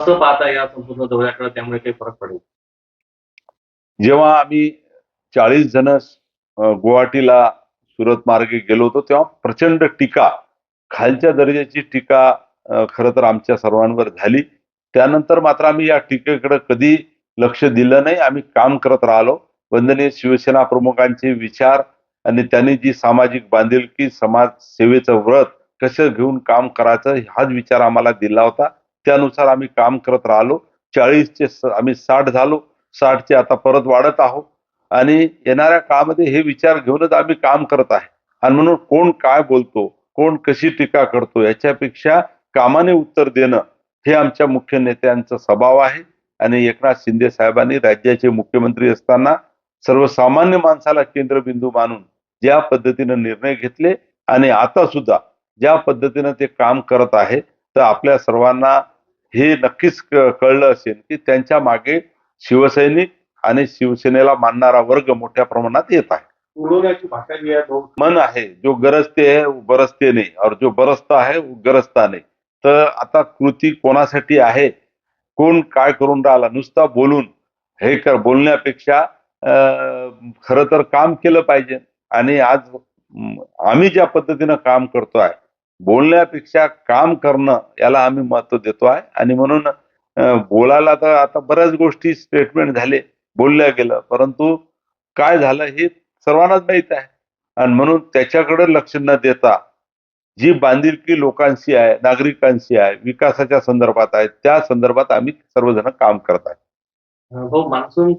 कसं पाहता या संपूर्ण दौऱ्याकडे, त्यामुळे काही फरक पडेल? जेव्हा आम्ही 40 जण गुवाहाटीला सुरत मार्गे गेलो होतो, तेव्हा प्रचंड टीका, खालच्या दर्जाची टीका खरं तर आमच्या सर्वांवर झाली. त्यानंतर मात्र आम्ही या टीकेकडे कधी लक्ष दिलं नाही. आम्ही काम करत राहिलो. वंदनीय शिवसेना प्रमुखांचे विचार आणि त्यांनी जी सामाजिक बांधिलकी, समाज सेवेचं व्रत कसं घेऊन काम करायचं हाच विचार आम्हाला दिला होता. त्यानुसार आम्ही काम करत राहिलो. 40चे आम्ही 60 झालो. 60चे आता परत वाढत आहोत आणि येणाऱ्या काळामध्ये हे विचार घेऊनच आम्ही काम करत आहे. आणि म्हणून कोण काय बोलतो, कोण कशी टीका करतो याच्यापेक्षा कामाने उत्तर देणं हे आमच्या मुख्य नेत्यांचा स्वभाव आहे. आणि एकनाथ शिंदे साहेबांनी राज्याचे मुख्यमंत्री असताना सर्वसामान्य माणसाला केंद्रबिंदू मानून ज्या पद्धतीने निर्णय घेतले आणि आता सुद्धा ज्या पद्धतीने ते काम करत आहे, तर आपल्या सर्वांना हे नक्कीच कळलं असेल की त्यांच्या मागे शिवसैनिक आणि शिवसेनेला मानणारा वर्ग मोठ्या प्रमाणात येत आहे. उडवण्याची भाषा जी आहे बहुत मन आहे, जो गरजते है वो बरसते नहीं, और जो बरसता है वो गरजता नहीं. तर आता कृती कोणासाठी आहे, कोण काय करून राहिला, नुसता बोलून हे कर बोलण्यापेक्षा खरं तर काम केलं पाहिजे. आणि आज आम्ही ज्या पद्धतीनं काम करतोय, बोलण्यापेक्षा काम करणं याला आम्ही महत्व देतो आहे. आणि म्हणून बोलायला तर आता बऱ्याच गोष्टी स्टेटमेंट झाले, बोलल्या गेलं, परंतु काय झालं हे सर्वांनाच माहित आहे. आणि म्हणून त्याच्याकडे लक्ष न देता जी बांधिलकी लोकांशी आहे, नागरिकांशी आहे, विकासाच्या संदर्भात आहे, त्या संदर्भात आम्ही सर्वजण काम करत आहे. भाऊ, मान्सून